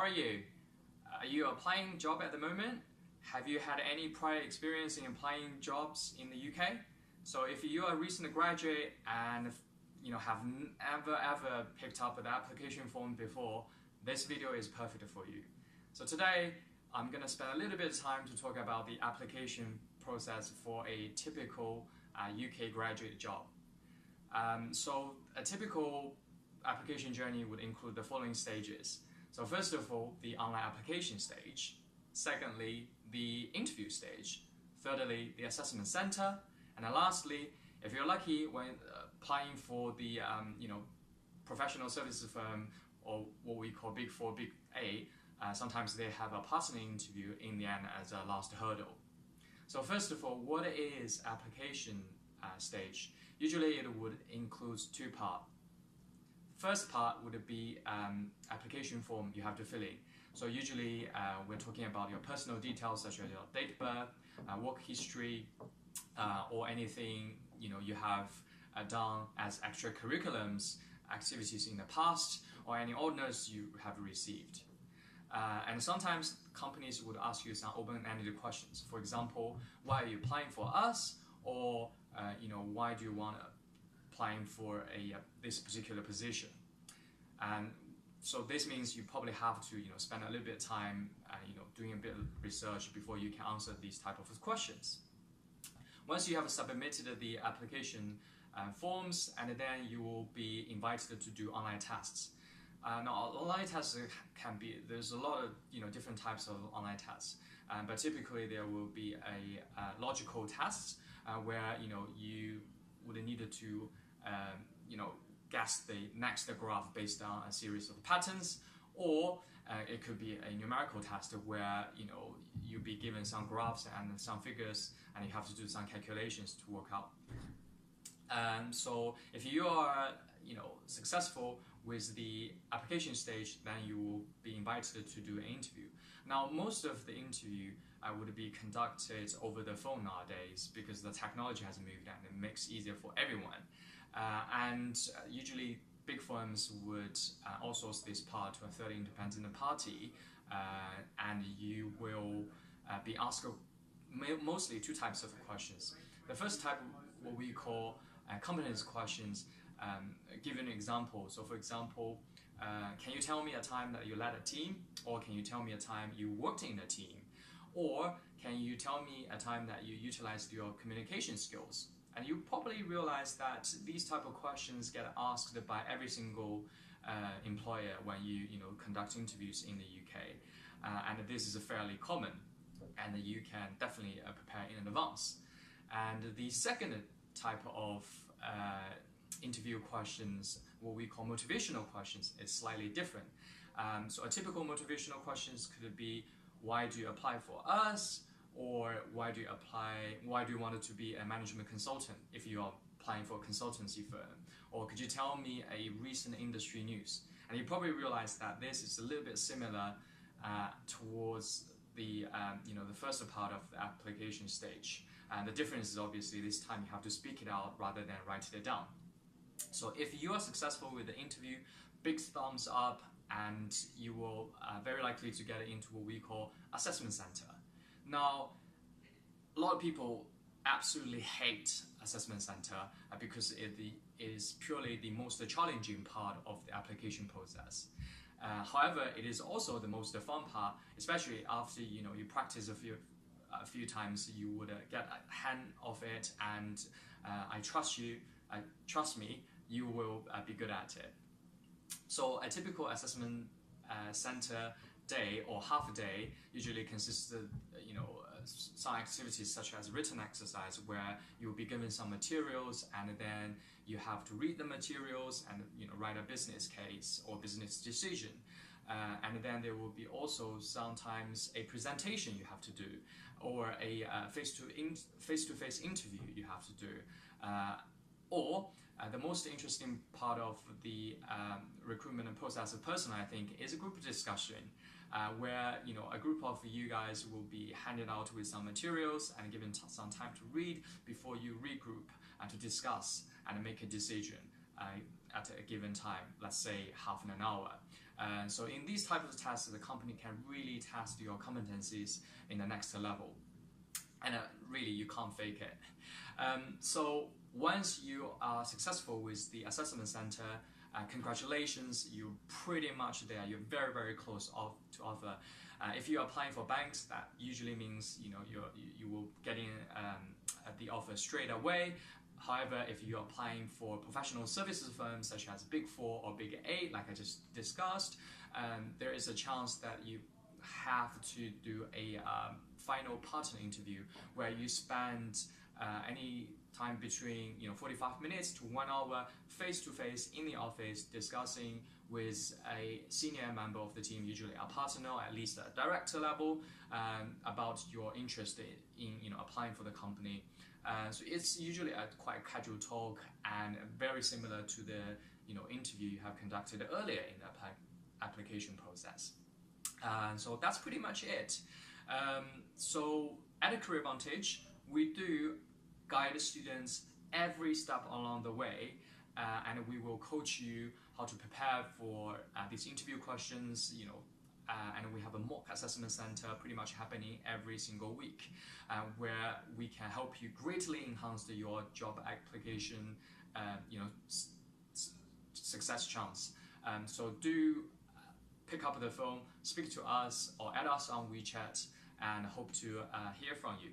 are you? Are you applying job at the moment? Have you had any prior experience in applying jobs in the UK? So if you are a recent graduate and have ever picked up the application form before, this video is perfect for you. So today I'm going to spend a little bit of time to talk about the application process for a typical UK graduate job. So a typical application journey would include the following stages. So first of all, the online application stage. Secondly, the interview stage. Thirdly, the assessment center. And then lastly, if you're lucky, when applying for the professional services firm, or what we call Big 4, Big A, sometimes they have a partnering interview in the end as a last hurdle. So first of all, what is application stage? Usually it would include two parts. First part would be application form you have to fill in. So usually we're talking about your personal details such as your date of birth, work history, or anything you have done as extracurriculums activities in the past, or any honors you have received. And sometimes companies would ask you some open-ended questions. For example, why are you applying for us? Or why do you want to applying for this particular position? And so this means you probably have to spend a little bit of time doing a bit of research before you can answer these type of questions. Once you have submitted the application forms, and then you will be invited to do online tests. Now, online tests there's a lot of different types of online tests, but typically there will be a logical test where you would need to guess the next graph based on a series of patterns, or it could be a numerical test where you'll be given some graphs and some figures, and you have to do some calculations to work out. So if you are successful with the application stage, then you will be invited to do an interview. Now, most of the interview would be conducted over the phone nowadays because the technology has moved and it makes it easier for everyone. And usually big firms would outsource this part to a third independent party, and you will be asked mostly two types of questions. The first type, what we call competence questions. Give an example. So for example, can you tell me a time that you led a team? Or can you tell me a time you worked in a team? Or can you tell me a time that you utilized your communication skills? And you probably realize that these type of questions get asked by every single employer when you conduct interviews in the UK. And this is fairly common, and you can definitely prepare in advance. And the second type of interview questions, what we call motivational questions, is slightly different. So a typical motivational questions could be, why do you apply for us? Or why do you want to be a management consultant if you are applying for a consultancy firm? Or could you tell me a recent industry news? And you probably realize that this is a little bit similar towards the the first part of the application stage. And the difference is obviously this time you have to speak it out rather than write it down. So if you are successful with the interview, big thumbs up, and you will very likely to get into what we call assessment center. Now, a lot of people absolutely hate assessment center because it is purely the most challenging part of the application process. However, it is also the most fun part, especially after you practice a few times. You would get a hand of it, and I trust you. Trust me, you will be good at it. So a typical assessment center day or half a day usually consists of some activities such as written exercise, where you'll be given some materials, and then you have to read the materials and write a business case or business decision. And then there will be also sometimes a presentation you have to do, or a face-to-face interview you have to do, or the most interesting part of the recruitment process personally, I think, is a group discussion, where a group of you guys will be handed out with some materials and given some time to read before you regroup and to discuss and make a decision at a given time, let's say half an hour. So in these types of tests, the company can really test your competencies in the next level. And really, you can't fake it. So once you are successful with the assessment center, congratulations, you're pretty much there. You're very, very close to offer. If you're applying for banks, that usually means you will get in the offer straight away. However, if you're applying for professional services firms such as Big 4 or Big 8, like I just discussed, there is a chance that you have to do a final partner interview where you spend any time between 45 minutes to 1 hour face-to-face in the office discussing with a senior member of the team, usually a partner or at least a director level, about your interest in applying for the company. So it's usually a quite casual talk and very similar to the interview you have conducted earlier in the application process. So that's pretty much it. So at a Career Vantage, we do guide students every step along the way, and we will coach you how to prepare for these interview questions, and we have a mock assessment center pretty much happening every single week, where we can help you greatly enhance your job application, success chance. So do pick up the phone, speak to us, or add us on WeChat, and hope to hear from you.